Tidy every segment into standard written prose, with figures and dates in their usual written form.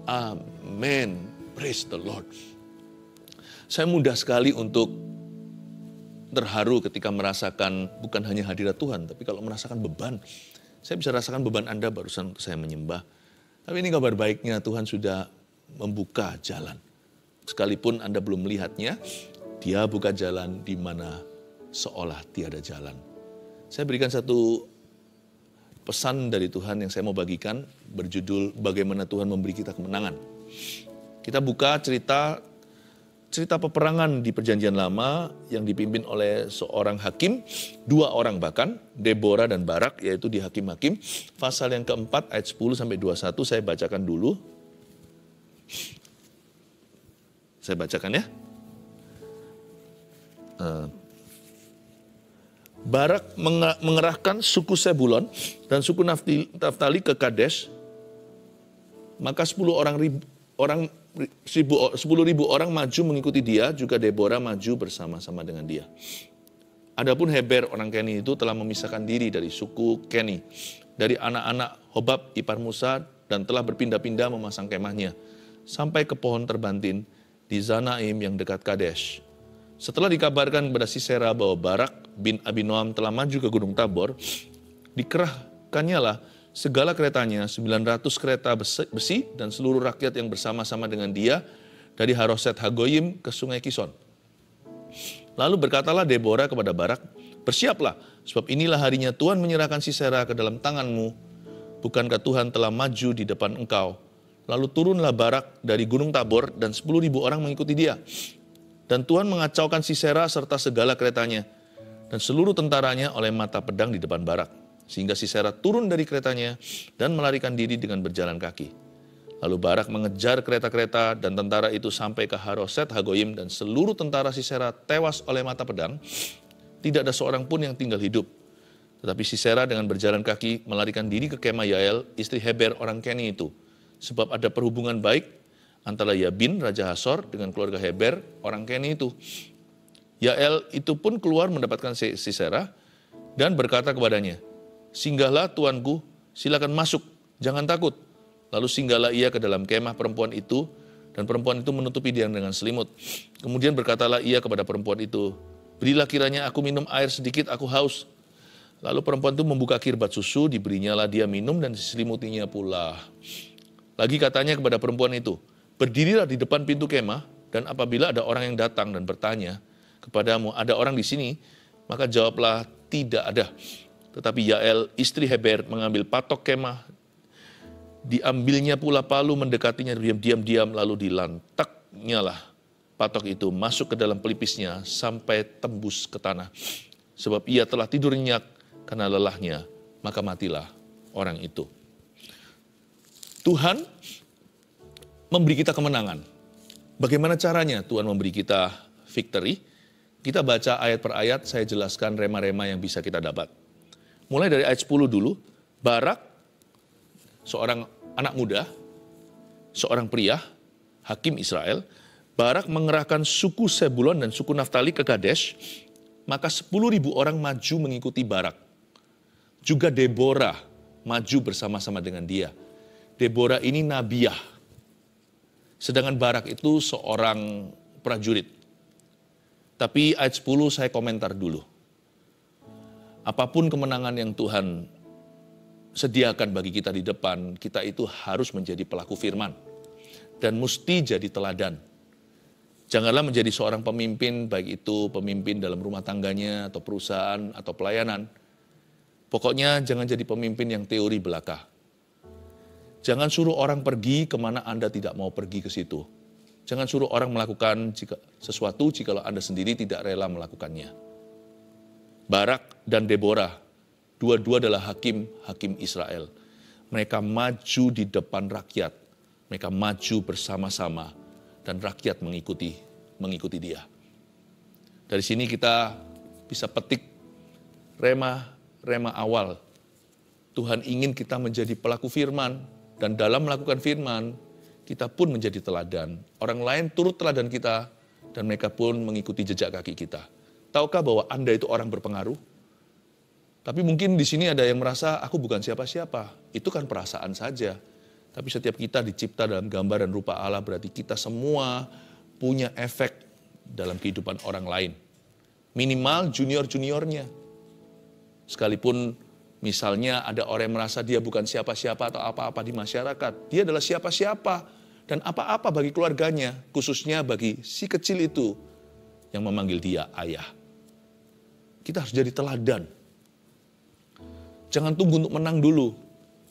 Amin. Praise the Lord. Saya mudah sekali untuk terharu ketika merasakan bukan hanya hadirat Tuhan, tapi kalau merasakan beban. Saya bisa rasakan beban Anda barusan untuk saya menyembah. Tapi ini kabar baiknya, Tuhan sudah membuka jalan. Sekalipun Anda belum melihatnya, Dia buka jalan di mana seolah tiada jalan. Saya berikan satu pesan dari Tuhan yang saya mau bagikan, berjudul Bagaimana Tuhan Memberi Kita Kemenangan. Kita buka cerita peperangan di Perjanjian Lama yang dipimpin oleh seorang hakim, 2 orang bahkan, Deborah dan Barak, yaitu di Hakim-Hakim. Pasal yang keempat ayat 10-21 saya bacakan dulu. Saya bacakan ya. Barak mengerahkan suku Sebulon dan suku Naftali ke Kadesh, maka 10.000 orang maju mengikuti dia, juga Deborah maju bersama-sama dengan dia. Adapun Heber orang Keni itu telah memisahkan diri dari suku Keni, dari anak-anak Hobab ipar Musa, dan telah berpindah-pindah memasang kemahnya sampai ke pohon terbantin di Zanaim yang dekat Kadesh. Setelah dikabarkan kepada Sisera bahwa Barak bin Abinoam telah maju ke Gunung Tabor, dikerahkannya lah segala keretanya, 900 kereta besi dan seluruh rakyat yang bersama-sama dengan dia dari Haroset Hagoyim ke Sungai Kison. Lalu berkatalah Deborah kepada Barak, "Bersiaplah, sebab inilah harinya Tuhan menyerahkan Sisera ke dalam tanganmu. Bukankah Tuhan telah maju di depan engkau?" Lalu turunlah Barak dari Gunung Tabor dan 10.000 orang mengikuti dia. Dan Tuhan mengacaukan Sisera serta segala keretanya dan seluruh tentaranya oleh mata pedang di depan Barak. Sehingga Sisera turun dari keretanya dan melarikan diri dengan berjalan kaki. Lalu Barak mengejar kereta-kereta dan tentara itu sampai ke Haroset Hagoyim, dan seluruh tentara Sisera tewas oleh mata pedang. Tidak ada seorang pun yang tinggal hidup. Tetapi Sisera dengan berjalan kaki melarikan diri ke kemah Yael, istri Heber orang Keni itu. Sebab ada perhubungan baik antara Yabin, Raja Hasor, dengan keluarga Heber orang Keni itu. Yael itu pun keluar mendapatkan Sisera dan berkata kepadanya, "Singgahlah tuanku, silakan masuk, jangan takut." Lalu singgahlah ia ke dalam kemah perempuan itu, dan perempuan itu menutupi dia dengan selimut. Kemudian berkatalah ia kepada perempuan itu, "Berilah kiranya aku minum air sedikit, aku haus." Lalu perempuan itu membuka kirbat susu, diberinyalah dia minum dan diselimutinya pula. Lagi katanya kepada perempuan itu, "Berdirilah di depan pintu kemah, dan apabila ada orang yang datang dan bertanya kepadamu, 'Ada orang di sini?' maka jawablah, 'Tidak ada.'" Tetapi Yael, istri Heber, mengambil patok kemah, diambilnya pula palu, mendekatinya diam-diam, lalu dilantaknya lah patok itu masuk ke dalam pelipisnya sampai tembus ke tanah. Sebab ia telah tidur nyenyak karena lelahnya, maka matilah orang itu. Tuhan memberi kita kemenangan. Bagaimana caranya Tuhan memberi kita victory? Kita baca ayat per ayat, saya jelaskan rema-rema yang bisa kita dapat. Mulai dari ayat 10 dulu. Barak, seorang anak muda, seorang pria, hakim Israel. Barak mengerahkan suku Sebulon dan suku Naftali ke Kadesh, maka 10.000 orang maju mengikuti Barak. Juga Deborah maju bersama-sama dengan dia. Deborah ini nabiah. Sedangkan Barak itu seorang prajurit. Tapi ayat 10 saya komentar dulu. Apapun kemenangan yang Tuhan sediakan bagi kita di depan, kita itu harus menjadi pelaku firman. Dan mesti jadi teladan. Janganlah menjadi seorang pemimpin, baik itu pemimpin dalam rumah tangganya, atau perusahaan, atau pelayanan. Pokoknya jangan jadi pemimpin yang teori belaka. Jangan suruh orang pergi kemana Anda tidak mau pergi ke situ. Jangan suruh orang melakukan sesuatu jikalau Anda sendiri tidak rela melakukannya. Barak dan Deborah, dua-dua adalah hakim Israel. Mereka maju di depan rakyat. Mereka maju bersama-sama dan rakyat mengikuti dia. Dari sini kita bisa petik rema awal. Tuhan ingin kita menjadi pelaku firman, dan dalam melakukan firman, kita pun menjadi teladan. Orang lain turut teladan kita, dan mereka pun mengikuti jejak kaki kita. Tahukah bahwa Anda itu orang berpengaruh? Tapi mungkin di sini ada yang merasa, aku bukan siapa-siapa. Itu kan perasaan saja. Tapi setiap kita dicipta dalam gambar dan rupa Allah, berarti kita semua punya efek dalam kehidupan orang lain. Minimal junior-juniornya. Sekalipun misalnya ada orang yang merasa dia bukan siapa-siapa atau apa-apa di masyarakat. Dia adalah siapa-siapa dan apa-apa bagi keluarganya, khususnya bagi si kecil itu yang memanggil dia ayah. Kita harus jadi teladan. Jangan tunggu untuk menang dulu,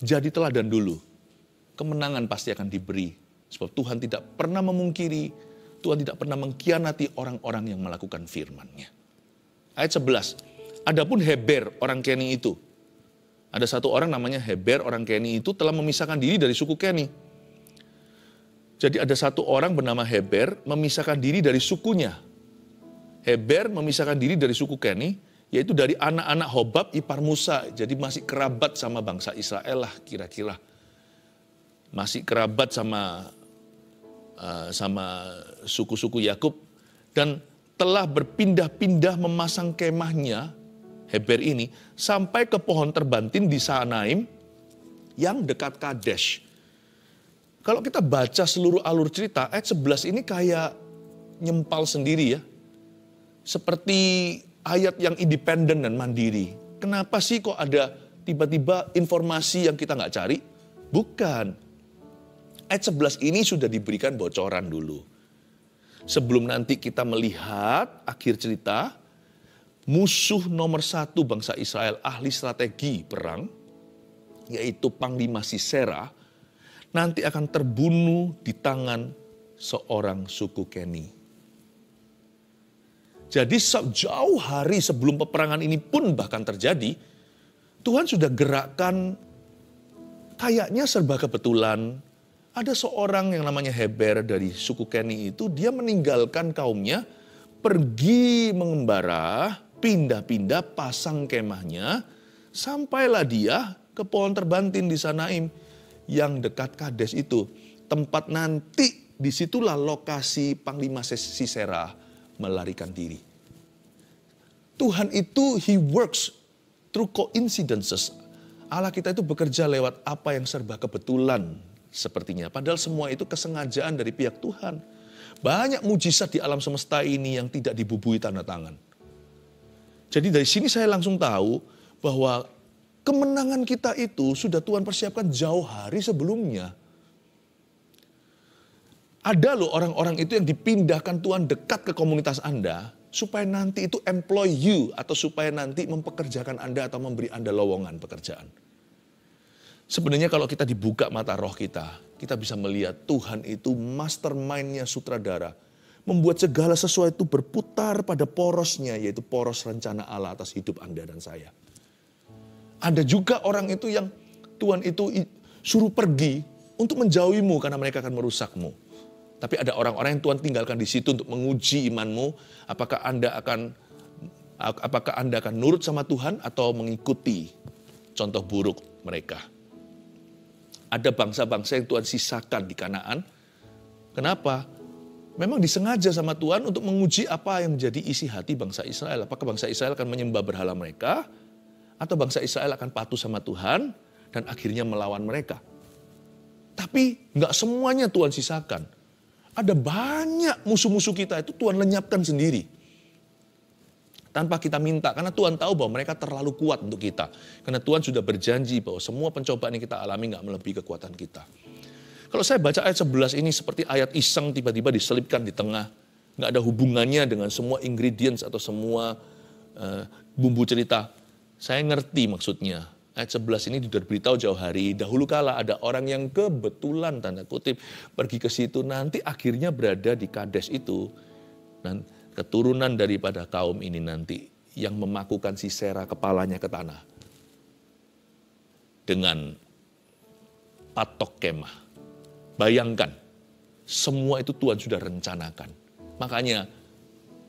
jadi teladan dulu. Kemenangan pasti akan diberi. Sebab Tuhan tidak pernah memungkiri, Tuhan tidak pernah mengkhianati orang-orang yang melakukan firman-Nya. Ayat 11, adapun Heber orang Keni itu. Ada satu orang namanya Heber orang Keni itu telah memisahkan diri dari suku Keni. Jadi ada satu orang bernama Heber memisahkan diri dari sukunya. Heber memisahkan diri dari suku Keni, yaitu dari anak-anak Hobab ipar Musa. Jadi masih kerabat sama bangsa Israel lah kira-kira. Masih kerabat sama suku-suku Yakub, dan telah berpindah-pindah memasang kemahnya Heber ini sampai ke pohon terbantin di Saanaim yang dekat Kadesh. Kalau kita baca seluruh alur cerita, ayat 11 ini kayak nyempal sendiri ya. Seperti ayat yang independen dan mandiri. Kenapa sih kok ada tiba-tiba informasi yang kita nggak cari? Bukan. Ayat 11 ini sudah diberikan bocoran dulu. Sebelum nanti kita melihat akhir cerita, musuh nomor 1 bangsa Israel, ahli strategi perang, yaitu Panglima Sisera, nanti akan terbunuh di tangan seorang suku Keni. Jadi jauh hari sebelum peperangan ini pun bahkan terjadi, Tuhan sudah gerakkan, kayaknya serba kebetulan, ada seorang yang namanya Heber dari suku Keni itu, dia meninggalkan kaumnya, pergi mengembara, pindah-pindah, pasang kemahnya, sampailah dia ke pohon terbantin di Saanaim yang dekat Kades itu. Tempat nanti, disitulah lokasi Panglima Sisera melarikan diri. Tuhan itu, He works through coincidences. Allah kita itu bekerja lewat apa yang serba kebetulan sepertinya. Padahal semua itu kesengajaan dari pihak Tuhan. Banyak mujizat di alam semesta ini yang tidak dibubuhi tanda tangan. Jadi dari sini saya langsung tahu bahwa kemenangan kita itu sudah Tuhan persiapkan jauh hari sebelumnya. Ada loh orang-orang itu yang dipindahkan Tuhan dekat ke komunitas Anda, supaya nanti itu employ you, atau supaya nanti mempekerjakan Anda atau memberi Anda lowongan pekerjaan. Sebenarnya kalau kita dibuka mata roh kita bisa melihat Tuhan itu mastermind-nya sutradara. Membuat segala sesuatu berputar pada porosnya, yaitu poros rencana Allah atas hidup Anda dan saya. Ada juga orang itu yang Tuhan itu suruh pergi untuk menjauhimu karena mereka akan merusakmu. Tapi ada orang-orang yang Tuhan tinggalkan di situ untuk menguji imanmu, apakah Anda akan nurut sama Tuhan atau mengikuti contoh buruk mereka. Ada bangsa-bangsa yang Tuhan sisakan di Kanaan. Kenapa? Memang disengaja sama Tuhan untuk menguji apa yang menjadi isi hati bangsa Israel. Apakah bangsa Israel akan menyembah berhala mereka, atau bangsa Israel akan patuh sama Tuhan dan akhirnya melawan mereka. Tapi nggak semuanya Tuhan sisakan. Ada banyak musuh-musuh kita itu Tuhan lenyapkan sendiri. Tanpa kita minta, karena Tuhan tahu bahwa mereka terlalu kuat untuk kita. Karena Tuhan sudah berjanji bahwa semua pencobaan yang kita alami nggak melebihi kekuatan kita. Kalau saya baca ayat 11 ini seperti ayat iseng tiba-tiba diselipkan di tengah. Nggak ada hubungannya dengan semua ingredients atau semua bumbu cerita. Saya ngerti maksudnya. Ayat 11 ini sudah beritahu jauh hari. Dahulu kala ada orang yang kebetulan tanda kutip pergi ke situ. Nanti akhirnya berada di Kades itu. Dan keturunan daripada kaum ini nanti yang memakukan Sisera kepalanya ke tanah. Dengan patok kemah. Bayangkan, semua itu Tuhan sudah rencanakan. Makanya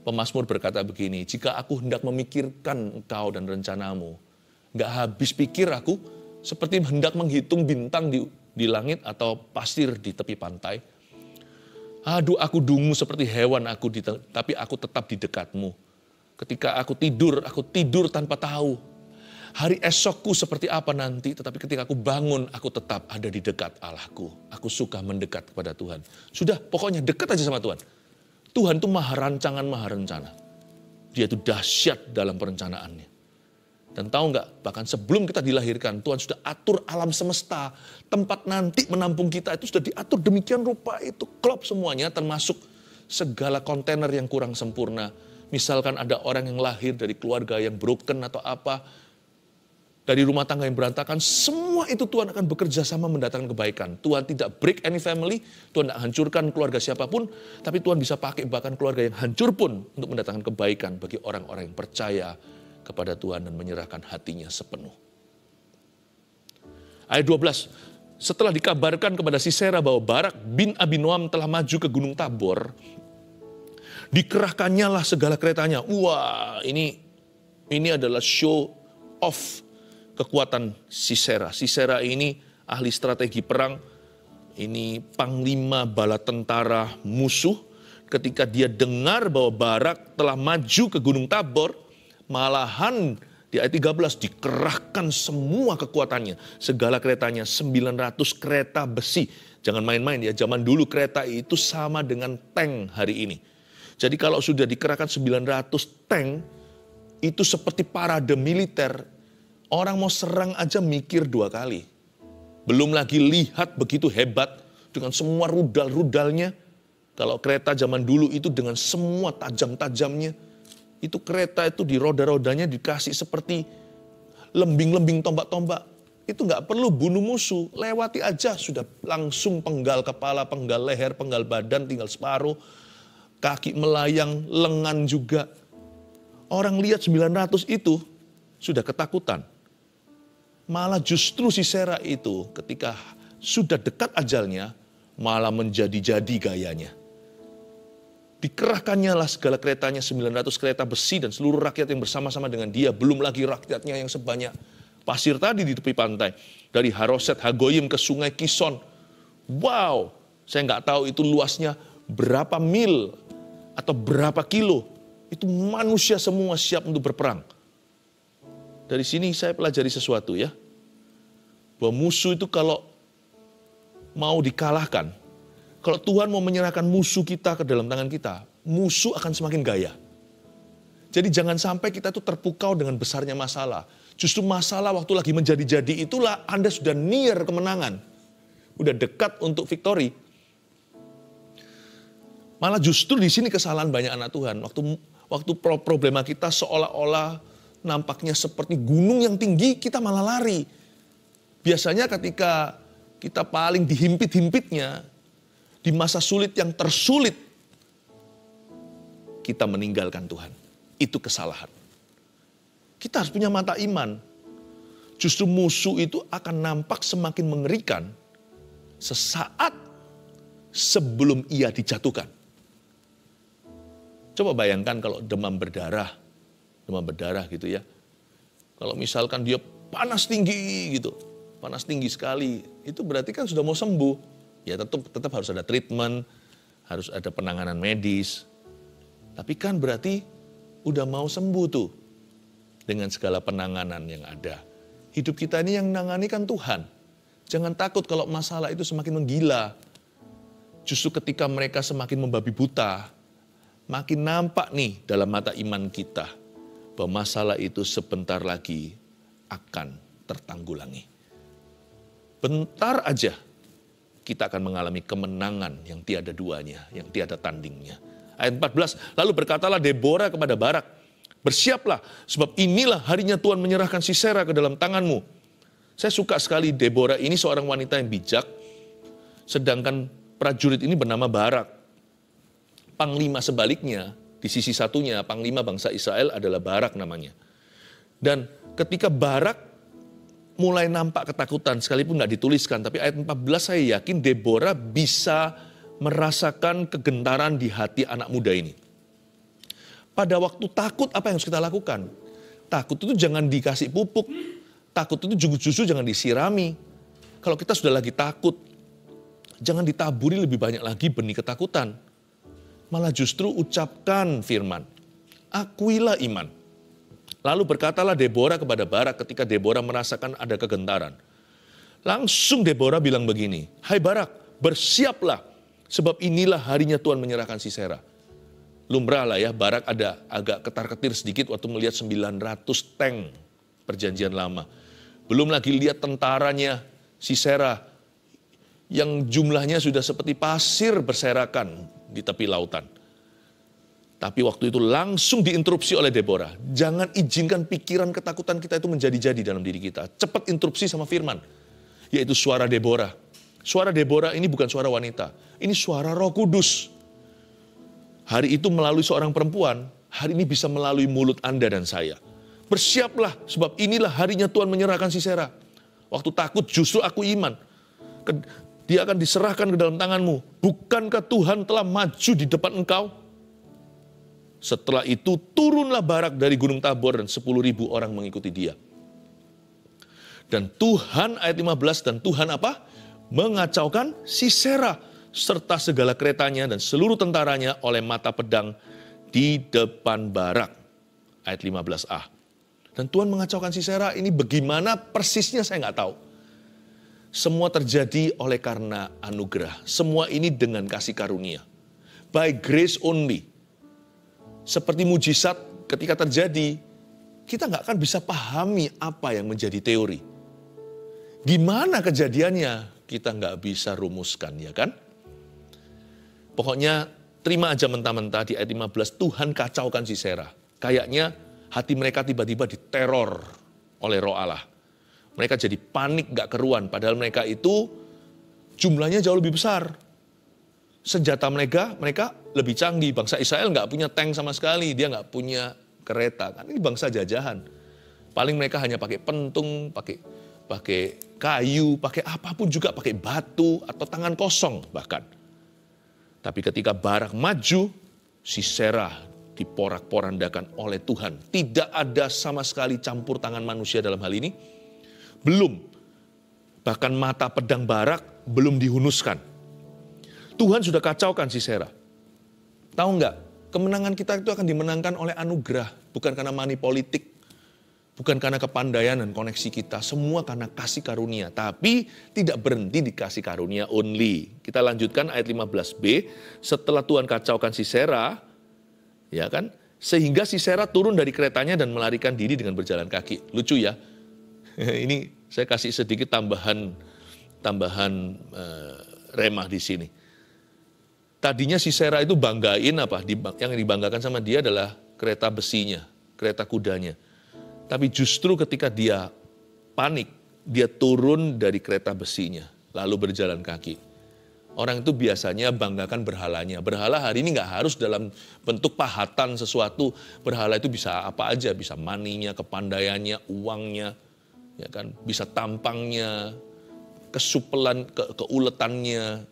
pemazmur berkata begini, jika aku hendak memikirkan engkau dan rencanamu, gak habis pikir aku, seperti hendak menghitung bintang di langit atau pasir di tepi pantai. Aduh, aku dungu seperti hewan tapi aku tetap di dekatmu. Ketika aku tidur tanpa tahu. Hari esokku seperti apa nanti, tetapi ketika aku bangun, aku tetap ada di dekat Allahku. Aku suka mendekat kepada Tuhan. Sudah, pokoknya dekat aja sama Tuhan. Tuhan itu maha rancangan, maha rencana. Dia itu dahsyat dalam perencanaannya. Dan tahu nggak, bahkan sebelum kita dilahirkan, Tuhan sudah atur alam semesta. Tempat nanti menampung kita itu sudah diatur demikian rupa, itu klop semuanya, termasuk segala kontainer yang kurang sempurna. Misalkan ada orang yang lahir dari keluarga yang broken atau apa, dari rumah tangga yang berantakan, semua itu Tuhan akan bekerja sama mendatangkan kebaikan. Tuhan tidak break any family, Tuhan tidak hancurkan keluarga siapapun, tapi Tuhan bisa pakai bahkan keluarga yang hancur pun untuk mendatangkan kebaikan bagi orang-orang yang percaya kepada Tuhan dan menyerahkan hatinya sepenuh. Ayat 12, setelah dikabarkan kepada Sisera bahwa Barak bin Abinoam telah maju ke Gunung Tabor, dikerahkannya lah segala keretanya. Wah, ini adalah show off kekuatan Sisera. Sisera ini ahli strategi perang, ini panglima bala tentara musuh. Ketika dia dengar bahwa Barak telah maju ke Gunung Tabor, malahan di ayat 13 dikerahkan semua kekuatannya, segala keretanya, 900 kereta besi. Jangan main-main ya, zaman dulu kereta itu sama dengan tank hari ini. Jadi kalau sudah dikerahkan 900 tank, itu seperti parade militer. Orang mau serang aja mikir 2 kali. Belum lagi lihat begitu hebat dengan semua rudal-rudalnya. Kalau kereta zaman dulu itu dengan semua tajam-tajamnya. Itu kereta itu di roda-rodanya dikasih seperti lembing-lembing tombak-tombak. Itu nggak perlu bunuh musuh, lewati aja sudah langsung penggal kepala, penggal leher, penggal badan, tinggal separuh. Kaki melayang, lengan juga. Orang lihat 900 itu sudah ketakutan. Malah justru Sisera itu ketika sudah dekat ajalnya, malah menjadi-jadi gayanya. Dikerahkannya lah segala keretanya, 900 kereta besi dan seluruh rakyat yang bersama-sama dengan dia. Belum lagi rakyatnya yang sebanyak pasir tadi di tepi pantai. Dari Haroset Hagoyim ke sungai Kison. Wow, saya nggak tahu itu luasnya berapa mil atau berapa kilo. Itu manusia semua siap untuk berperang. Dari sini saya pelajari sesuatu ya. Bahwa musuh itu kalau mau dikalahkan, kalau Tuhan mau menyerahkan musuh kita ke dalam tangan kita, musuh akan semakin gaya. Jadi jangan sampai kita tuh terpukau dengan besarnya masalah. Justru masalah waktu lagi menjadi-jadi itulah Anda sudah near kemenangan. Udah dekat untuk victory. Malah justru di sini kesalahan banyak anak Tuhan. Waktu problema kita seolah-olah nampaknya seperti gunung yang tinggi, kita malah lari. Biasanya ketika kita paling dihimpit-himpitnya, di masa sulit yang tersulit, kita meninggalkan Tuhan. Itu kesalahan. Kita harus punya mata iman. Justru musuh itu akan nampak semakin mengerikan sesaat sebelum ia dijatuhkan. Coba bayangkan kalau demam berdarah gitu ya. Kalau misalkan dia panas tinggi gitu, panas tinggi sekali, itu berarti kan sudah mau sembuh. Ya tetap harus ada treatment, harus ada penanganan medis. Tapi kan berarti udah mau sembuh tuh dengan segala penanganan yang ada. Hidup kita ini yang nangani kan Tuhan. Jangan takut kalau masalah itu semakin menggila. Justru ketika mereka semakin membabi buta, makin nampak nih dalam mata iman kita bahwa masalah itu sebentar lagi akan tertanggulangi. Bentar aja kita akan mengalami kemenangan yang tiada duanya, yang tiada tandingnya. Ayat 14, lalu berkatalah Deborah kepada Barak, bersiaplah sebab inilah harinya Tuhan menyerahkan Sisera ke dalam tanganmu. Saya suka sekali Deborah ini seorang wanita yang bijak, sedangkan prajurit ini bernama Barak. Panglima sebaliknya, di sisi satunya, panglima bangsa Israel adalah Barak namanya. Dan ketika Barak mulai nampak ketakutan, sekalipun nggak dituliskan, tapi ayat 14 saya yakin Deborah bisa merasakan kegentaran di hati anak muda ini. Pada waktu takut, apa yang harus kita lakukan? Takut itu jangan dikasih pupuk, takut itu justru jangan disirami. Kalau kita sudah lagi takut, jangan ditaburi lebih banyak lagi benih ketakutan. Malah justru ucapkan firman. Akuilah iman. Lalu berkatalah Deborah kepada Barak ketika Deborah merasakan ada kegentaran. Langsung Deborah bilang begini, "Hai Barak, bersiaplah, sebab inilah harinya Tuhan menyerahkan Sisera." Lumrah lah ya, Barak ada agak ketar-ketir sedikit waktu melihat 900 tank perjanjian lama. Belum lagi lihat tentaranya Sisera yang jumlahnya sudah seperti pasir berserakan di tepi lautan. Tapi waktu itu langsung diinterupsi oleh Deborah. Jangan izinkan pikiran ketakutan kita itu menjadi-jadi dalam diri kita. Cepat interupsi sama firman, yaitu suara Deborah. Suara Deborah ini bukan suara wanita, ini suara Roh Kudus. Hari itu melalui seorang perempuan, hari ini bisa melalui mulut Anda dan saya. Bersiaplah, sebab inilah harinya Tuhan menyerahkan Sisera. Waktu takut justru aku iman. Dia akan diserahkan ke dalam tanganmu. Bukankah Tuhan telah maju di depan engkau? Setelah itu turunlah Barak dari Gunung Tabor dan 10.000 orang mengikuti dia. Dan Tuhan, ayat 15, dan Tuhan apa? Mengacaukan Sisera serta segala keretanya dan seluruh tentaranya oleh mata pedang di depan Barak. Ayat 15a. Dan Tuhan mengacaukan Sisera, ini bagaimana persisnya saya nggak tahu. Semua terjadi oleh karena anugerah. Semua ini dengan kasih karunia. By grace only. Seperti mujizat ketika terjadi, kita nggak akan bisa pahami apa yang menjadi teori. Gimana kejadiannya, kita nggak bisa rumuskan, ya kan? Pokoknya terima aja mentah-mentah di ayat 15, Tuhan kacaukan Sisera. Kayaknya hati mereka tiba-tiba diteror oleh Roh Allah. Mereka jadi panik gak keruan, padahal mereka itu jumlahnya jauh lebih besar. Senjata mereka lebih canggih. Bangsa Israel gak punya tank sama sekali, dia gak punya kereta. Kan ini bangsa jajahan. Paling mereka hanya pakai pentung, pakai kayu, pakai apapun juga, pakai batu atau tangan kosong bahkan. Tapi ketika Barak maju, Sisera diporak-porandakan oleh Tuhan. Tidak ada sama sekali campur tangan manusia dalam hal ini. Belum. Bahkan mata pedang Barak belum dihunuskan. Tuhan sudah kacaukan Sisera. Tahu nggak? Kemenangan kita itu akan dimenangkan oleh anugerah. Bukan karena money politik. Bukan karena kepandaian dan koneksi kita. Semua karena kasih karunia. Tapi tidak berhenti di kasih karunia only. Kita lanjutkan ayat 15b. Setelah Tuhan kacaukan Sisera, ya kan? Sehingga Sisera turun dari keretanya dan melarikan diri dengan berjalan kaki. Lucu ya. Ini saya kasih sedikit tambahan remah di sini. Tadinya Sisera itu banggain apa? Yang dibanggakan sama dia adalah kereta besinya, kereta kudanya. Tapi justru ketika dia panik, dia turun dari kereta besinya, lalu berjalan kaki. Orang itu biasanya banggakan berhalanya. Berhala hari ini nggak harus dalam bentuk pahatan sesuatu. Berhala itu bisa apa aja, bisa maninya, kepandaiannya, uangnya, ya kan, bisa tampangnya, kesupelan, keuletannya,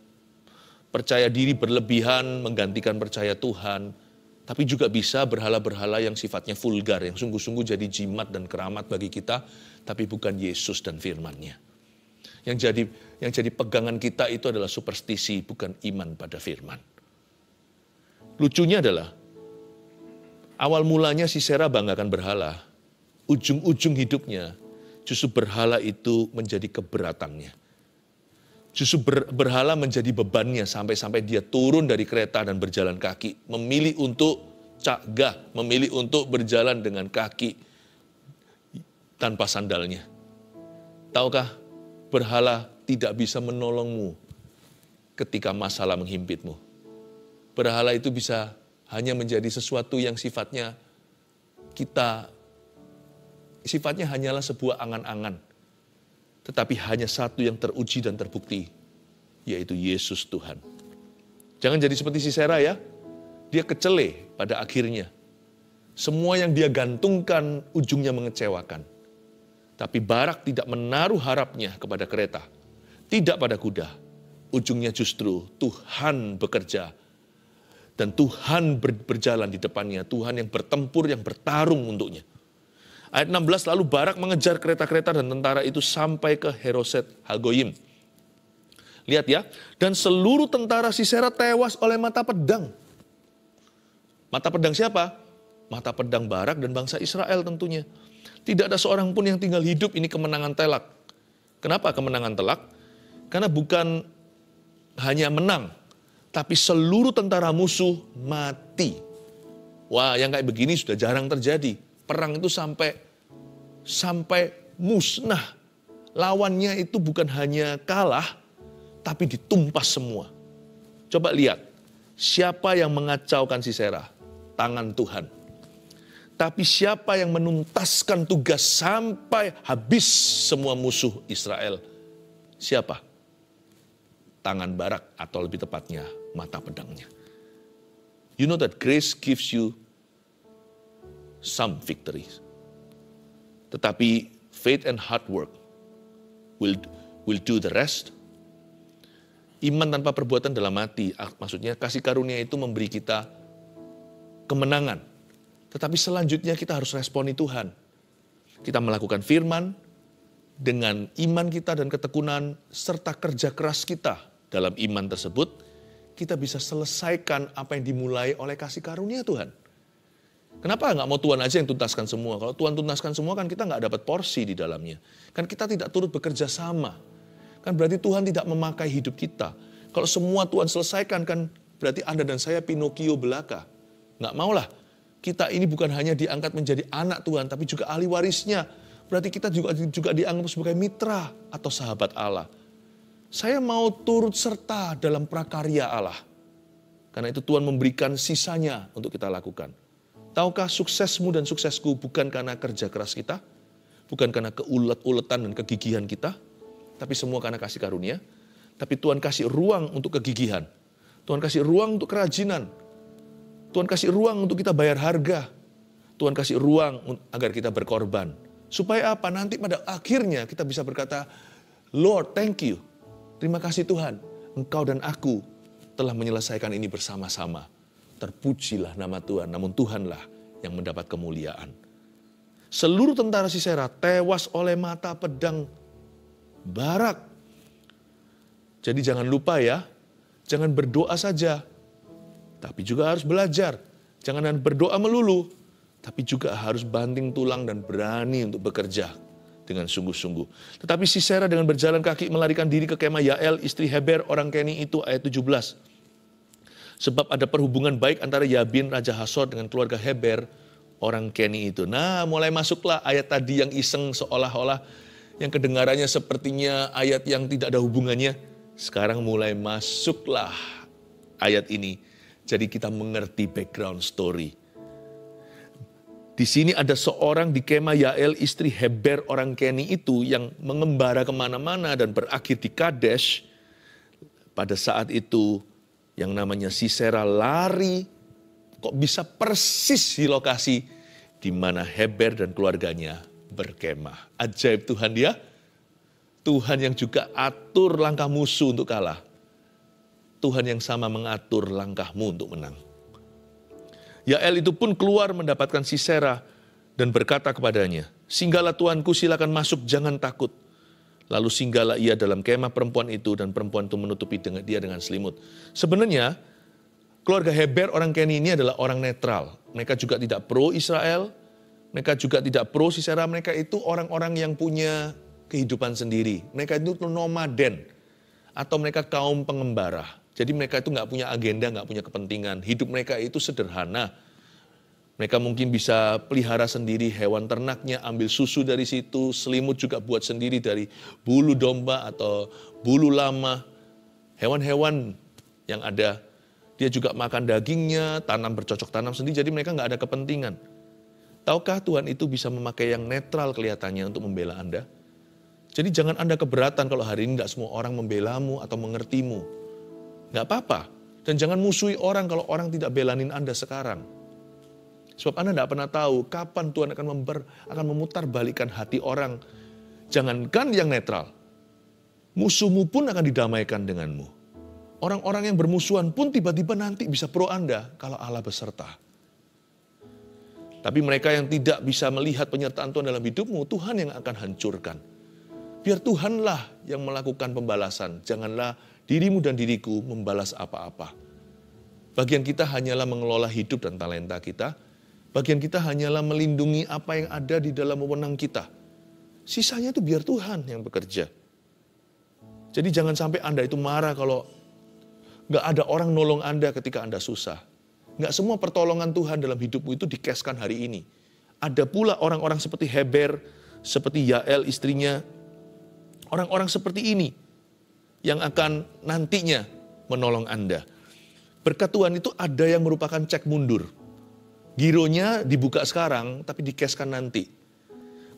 percaya diri berlebihan menggantikan percaya Tuhan. Tapi juga bisa berhala-berhala yang sifatnya vulgar, yang sungguh-sungguh jadi jimat dan keramat bagi kita, tapi bukan Yesus dan firman-Nya. Yang jadi pegangan kita itu adalah superstisi, bukan iman pada firman. Lucunya adalah, awal mulanya Sisera banggakan berhala, ujung-ujung hidupnya justru berhala itu menjadi keberatannya. Justru berhala menjadi bebannya sampai dia turun dari kereta dan berjalan kaki. Memilih untuk cagah, memilih untuk berjalan dengan kaki tanpa sandalnya. Tahukah, berhala tidak bisa menolongmu ketika masalah menghimpitmu. Berhala itu bisa hanya menjadi sesuatu yang sifatnya hanyalah sebuah angan-angan. Tetapi hanya satu yang teruji dan terbukti, yaitu Yesus Tuhan. Jangan jadi seperti Sisera ya. Dia kecele pada akhirnya. Semua yang dia gantungkan ujungnya mengecewakan. Tapi Barak tidak menaruh harapnya kepada kereta. Tidak pada kuda. Ujungnya justru Tuhan bekerja. Dan Tuhan berjalan di depannya. Tuhan yang bertempur, yang bertarung untuknya. Ayat 16, lalu Barak mengejar kereta-kereta dan tentara itu sampai ke Heroset Hagoyim. Lihat ya, dan seluruh tentara Sisera tewas oleh mata pedang. Mata pedang siapa? mata pedang Barak dan bangsa Israel tentunya. Tidak ada seorang pun yang tinggal hidup, ini kemenangan telak. Kenapa kemenangan telak? Karena bukan hanya menang, tapi seluruh tentara musuh mati. Wah, yang kayak begini sudah jarang terjadi. Perang itu sampai musnah. Lawannya itu bukan hanya kalah, tapi ditumpas semua. Coba lihat, siapa yang mengacaukan Sisera? Tangan Tuhan. Tapi siapa yang menuntaskan tugas sampai habis semua musuh Israel? Siapa? Tangan Barak, atau lebih tepatnya mata pedangnya. You know that grace gives you some victories. Tetapi faith and hard work will do the rest. Iman tanpa perbuatan dalam hati, maksudnya kasih karunia itu memberi kita kemenangan. Tetapi selanjutnya kita harus responi Tuhan. Kita melakukan firman dengan iman kita dan ketekunan serta kerja keras kita dalam iman tersebut, kita bisa selesaikan apa yang dimulai oleh kasih karunia Tuhan. Kenapa nggak mau Tuhan aja yang tuntaskan semua? Kalau Tuhan tuntaskan semua kan kita nggak dapat porsi di dalamnya. Kan kita tidak turut bekerja sama. Kan berarti Tuhan tidak memakai hidup kita. Kalau semua Tuhan selesaikan kan berarti Anda dan saya Pinocchio belaka. Nggak maulah. Kita ini bukan hanya diangkat menjadi anak Tuhan, tapi juga ahli warisnya. Berarti kita juga dianggap sebagai mitra atau sahabat Allah. Saya mau turut serta dalam prakarya Allah. Karena itu Tuhan memberikan sisanya untuk kita lakukan. Tahukah suksesmu dan suksesku bukan karena kerja keras kita, bukan karena keulet-uletan dan kegigihan kita, tapi semua karena kasih karunia. Tapi Tuhan kasih ruang untuk kegigihan. Tuhan kasih ruang untuk kerajinan. Tuhan kasih ruang untuk kita bayar harga. Tuhan kasih ruang agar kita berkorban. Supaya apa? Nanti pada akhirnya kita bisa berkata, Lord, thank you. Terima kasih Tuhan. Engkau dan aku telah menyelesaikan ini bersama-sama. Terpujilah nama Tuhan. Namun Tuhanlah yang mendapat kemuliaan. Seluruh tentara Sisera tewas oleh mata pedang Barak. Jadi jangan lupa ya. Jangan berdoa saja. Tapi juga harus belajar. Jangan berdoa melulu, tapi juga harus banting tulang dan berani untuk bekerja dengan sungguh-sungguh. Tetapi Sisera dengan berjalan kaki melarikan diri ke kemah Yael, istri Heber, orang Keni itu, ayat 17. Sebab ada perhubungan baik antara Yabin, Raja Hasor dengan keluarga Heber, orang Keni itu. Nah, mulai masuklah ayat tadi yang iseng seolah-olah, yang kedengarannya sepertinya ayat yang tidak ada hubungannya. Sekarang mulai masuklah ayat ini. Jadi kita mengerti background story. Di sini ada seorang di kemah Yael, istri Heber orang Keni itu yang mengembara kemana-mana dan berakhir di Kadesh. Pada saat itu yang namanya Sisera lari, kok bisa persis di lokasi di mana Heber dan keluarganya berkemah. Ajaib Tuhan dia. Tuhan yang juga atur langkah musuh untuk kalah. Tuhan yang sama mengatur langkahmu untuk menang. Yael itu pun keluar mendapatkan Sisera dan berkata kepadanya, singgahlah Tuanku, silakan masuk, jangan takut. Lalu singgahlah ia dalam kemah perempuan itu dan perempuan itu menutupi dia dengan selimut. Sebenarnya keluarga Heber orang Keni ini adalah orang netral. Mereka juga tidak pro Israel, mereka juga tidak pro Sisera, mereka itu orang-orang yang punya kehidupan sendiri. Mereka itu nomaden atau mereka kaum pengembara. Jadi mereka itu nggak punya agenda, nggak punya kepentingan. Hidup mereka itu sederhana. Mereka mungkin bisa pelihara sendiri hewan ternaknya, ambil susu dari situ, selimut juga buat sendiri dari bulu domba atau bulu lama. Hewan-hewan yang ada, dia juga makan dagingnya, bercocok tanam sendiri, jadi mereka nggak ada kepentingan. Tahukah Tuhan itu bisa memakai yang netral kelihatannya untuk membela Anda? Jadi jangan Anda keberatan kalau hari ini nggak semua orang membelamu atau mengertimu. Nggak apa-apa. Dan jangan musuhi orang kalau orang tidak belanin Anda sekarang. Sebab Anda tidak pernah tahu kapan Tuhan akan memutarbalikkan hati orang. Jangankan yang netral. Musuhmu pun akan didamaikan denganmu. Orang-orang yang bermusuhan pun tiba-tiba nanti bisa pro Anda kalau Allah beserta. Tapi mereka yang tidak bisa melihat penyertaan Tuhan dalam hidupmu, Tuhan yang akan hancurkan. Biar Tuhanlah yang melakukan pembalasan. Janganlah dirimu dan diriku membalas apa-apa. Bagian kita hanyalah mengelola hidup dan talenta kita. Bagian kita hanyalah melindungi apa yang ada di dalam wewenang kita. Sisanya itu biar Tuhan yang bekerja. Jadi jangan sampai Anda itu marah kalau nggak ada orang nolong Anda ketika Anda susah. Nggak semua pertolongan Tuhan dalam hidupmu itu dikeskan hari ini. Ada pula orang-orang seperti Heber, seperti Yael istrinya, orang-orang seperti ini yang akan nantinya menolong Anda. Berkat Tuhan itu ada yang merupakan cek mundur. Gironya dibuka sekarang, tapi dikeskan nanti.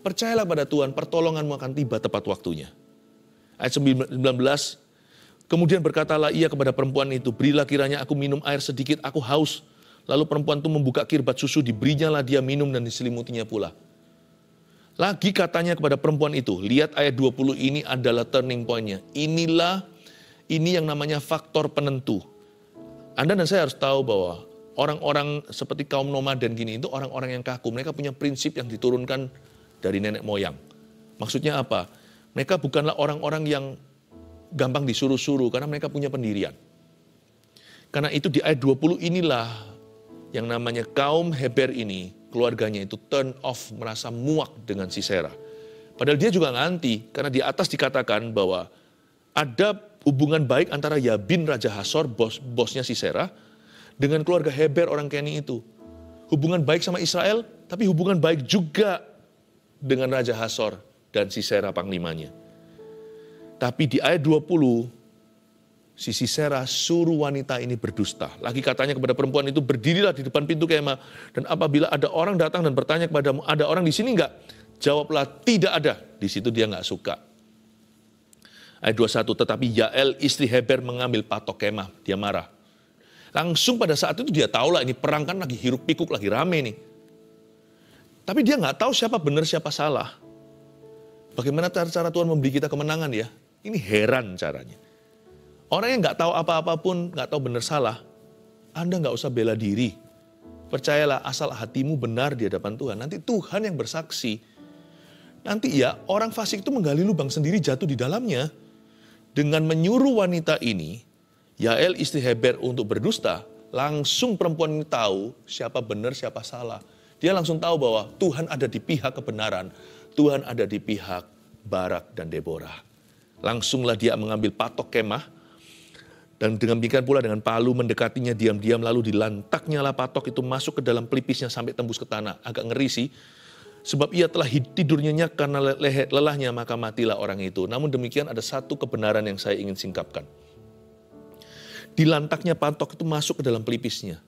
Percayalah pada Tuhan, pertolonganmu akan tiba tepat waktunya. Ayat 19, kemudian berkatalah ia kepada perempuan itu, berilah kiranya aku minum air sedikit, aku haus. Lalu perempuan itu membuka kirbat susu, diberinya lah dia minum dan diselimutinya pula. Lagi katanya kepada perempuan itu, lihat ayat 20 ini adalah turning point-nya. Ini yang namanya faktor penentu. Anda dan saya harus tahu bahwa orang-orang seperti kaum nomaden gini itu orang-orang yang kaku. Mereka punya prinsip yang diturunkan dari nenek moyang. Maksudnya apa? Mereka bukanlah orang-orang yang gampang disuruh-suruh karena mereka punya pendirian. Karena itu di ayat 20 inilah yang namanya kaum Heber ini, keluarganya itu turn off, merasa muak dengan Sisera. Padahal dia juga nganti, karena di atas dikatakan bahwa ada hubungan baik antara Yabin Raja Hasor, bosnya Sisera, dengan keluarga Heber orang Keni itu. Hubungan baik sama Israel, tapi hubungan baik juga dengan Raja Hasor dan Sisera panglimanya. Tapi di ayat 20, si Sisera suruh wanita ini berdusta. Lagi katanya kepada perempuan itu, berdirilah di depan pintu kemah. Dan apabila ada orang datang dan bertanya kepadamu, ada orang di sini enggak? Jawablah, tidak ada. Di situ dia enggak suka. Ayat 21, tetapi Yael istri Heber mengambil patok kemah. Dia marah. Langsung pada saat itu dia tahu lah ini perang kan lagi hiruk pikuk, lagi rame nih. Tapi dia nggak tahu siapa benar siapa salah. Bagaimana cara Tuhan memberi kita kemenangan ya? Ini heran caranya. Orang yang nggak tahu apa-apa pun, nggak tahu benar salah, Anda nggak usah bela diri. Percayalah asal hatimu benar di hadapan Tuhan. Nanti Tuhan yang bersaksi. Nanti ya orang fasik itu menggali lubang sendiri jatuh di dalamnya. Dengan menyuruh wanita ini, Yael istri Heber untuk berdusta, langsung perempuan ini tahu siapa benar siapa salah. Dia langsung tahu bahwa Tuhan ada di pihak kebenaran. Tuhan ada di pihak Barak dan Deborah. Langsunglah dia mengambil patok kemah. Dan dengan demikian pula dengan palu mendekatinya diam-diam, lalu dilantaknya lah patok itu masuk ke dalam pelipisnya sampai tembus ke tanah. Agak ngeri sih, sebab ia telah tidur nyenyak karena lelahnya, maka matilah orang itu. Namun demikian ada satu kebenaran yang saya ingin singkapkan. Dilantaknya patok itu masuk ke dalam pelipisnya.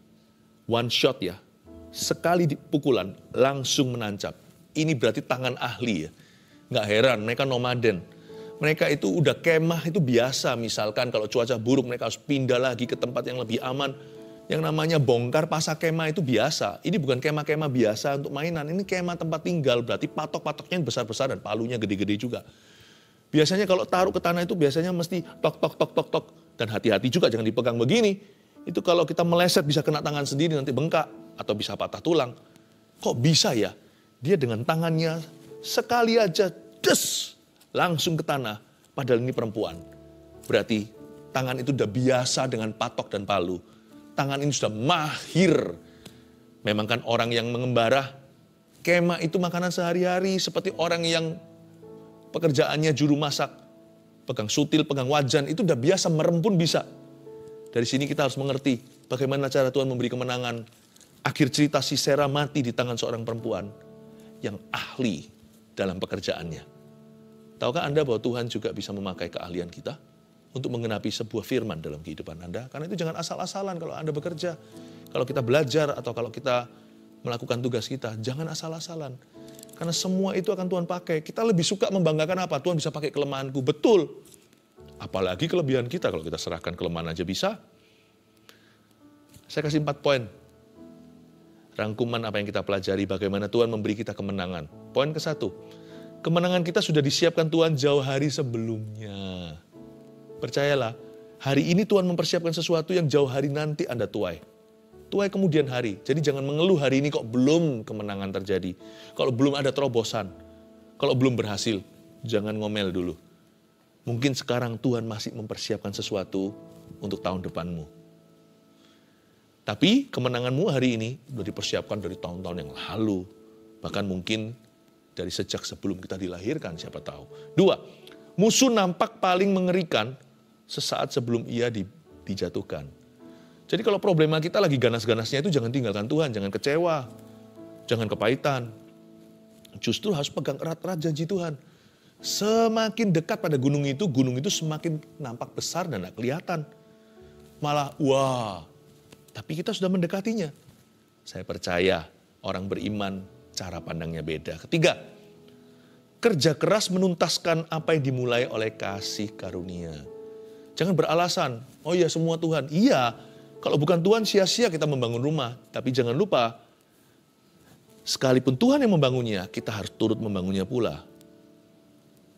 One shot ya, sekali pukulan langsung menancap. Ini berarti tangan ahli ya. Nggak heran, mereka nomaden. Mereka itu udah kemah itu biasa, misalkan kalau cuaca buruk mereka harus pindah lagi ke tempat yang lebih aman. Yang namanya bongkar pasang kemah itu biasa. Ini bukan kemah-kemah biasa untuk mainan, ini kemah tempat tinggal, berarti patok-patoknya besar-besar dan palunya gede-gede juga. Biasanya kalau taruh ke tanah itu biasanya mesti tok. Dan hati-hati juga jangan dipegang begini. Itu kalau kita meleset bisa kena tangan sendiri nanti bengkak atau bisa patah tulang. Kok bisa ya? Dia dengan tangannya sekali aja langsung ke tanah, padahal ini perempuan. Berarti tangan itu sudah biasa dengan patok dan palu. Tangan ini sudah mahir. Memang kan orang yang mengembara, kemah itu makanan sehari-hari seperti orang yang pekerjaannya juru masak. Pegang sutil, pegang wajan, itu sudah biasa, merem pun bisa. Dari sini kita harus mengerti bagaimana cara Tuhan memberi kemenangan. Akhir cerita Sisera mati di tangan seorang perempuan yang ahli dalam pekerjaannya. Tahukah Anda bahwa Tuhan juga bisa memakai keahlian kita untuk menggenapi sebuah firman dalam kehidupan Anda? Karena itu jangan asal-asalan kalau Anda bekerja. Kalau kita belajar atau kalau kita melakukan tugas kita, jangan asal-asalan. Karena semua itu akan Tuhan pakai. Kita lebih suka membanggakan apa? Tuhan bisa pakai kelemahanku. Betul. Apalagi kelebihan kita kalau kita serahkan kelemahan aja bisa. Saya kasih 4 poin. Rangkuman apa yang kita pelajari, bagaimana Tuhan memberi kita kemenangan. Poin ke-1. Kemenangan kita sudah disiapkan Tuhan jauh hari sebelumnya. Percayalah, hari ini Tuhan mempersiapkan sesuatu yang jauh hari nanti Anda tuai. Tuai kemudian hari. Jadi jangan mengeluh hari ini kok belum kemenangan terjadi. Kalau belum ada terobosan. Kalau belum berhasil, jangan ngomel dulu. Mungkin sekarang Tuhan masih mempersiapkan sesuatu untuk tahun depanmu. Tapi kemenanganmu hari ini sudah dipersiapkan dari tahun-tahun yang lalu. Bahkan mungkin dari sejak sebelum kita dilahirkan, siapa tahu. 2, musuh nampak paling mengerikan sesaat sebelum ia dijatuhkan. Jadi kalau problema kita lagi ganas-ganasnya itu jangan tinggalkan Tuhan, jangan kecewa, jangan kepahitan. Justru harus pegang erat-erat janji Tuhan. Semakin dekat pada gunung itu semakin nampak besar dan tidak kelihatan. Malah, wah, tapi kita sudah mendekatinya. Saya percaya orang beriman cara pandangnya beda. 3, kerja keras menuntaskan apa yang dimulai oleh kasih karunia. Jangan beralasan, oh ya semua Tuhan. Iya, kalau bukan Tuhan sia-sia kita membangun rumah. Tapi jangan lupa, sekalipun Tuhan yang membangunnya, kita harus turut membangunnya pula.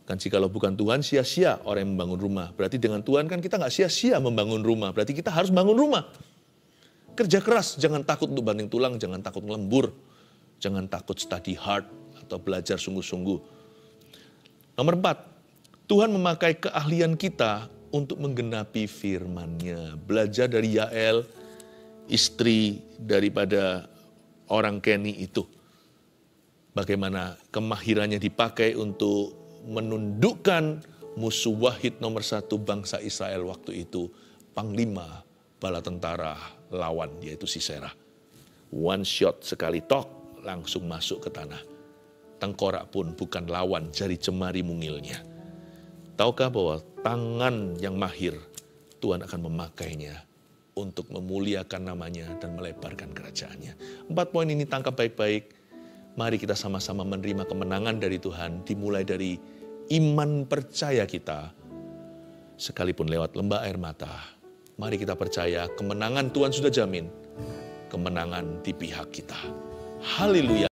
Kan jikalau bukan Tuhan, sia-sia orang yang membangun rumah. Berarti dengan Tuhan kan kita nggak sia-sia membangun rumah. Berarti kita harus bangun rumah. Kerja keras, jangan takut untuk banting tulang, jangan takut lembur. Jangan takut study hard atau belajar sungguh-sungguh. Nomor 4, Tuhan memakai keahlian kita untuk menggenapi firman-Nya. Belajar dari Yael, istri daripada orang Keni itu. Bagaimana kemahirannya dipakai untuk menundukkan musuh wahid nomor 1 bangsa Israel waktu itu. Panglima bala tentara lawan, yaitu Sisera. One shot sekali tok, langsung masuk ke tanah. Tengkorak pun bukan lawan, jari jemari mungilnya. Tahukah bahwa tangan yang mahir, Tuhan akan memakainya untuk memuliakan namanya dan melebarkan kerajaannya. 4 poin ini tangkap baik-baik. Mari kita sama-sama menerima kemenangan dari Tuhan, dimulai dari iman percaya kita. Sekalipun lewat lembah air mata, mari kita percaya kemenangan Tuhan sudah jamin. Kemenangan di pihak kita. Haleluya.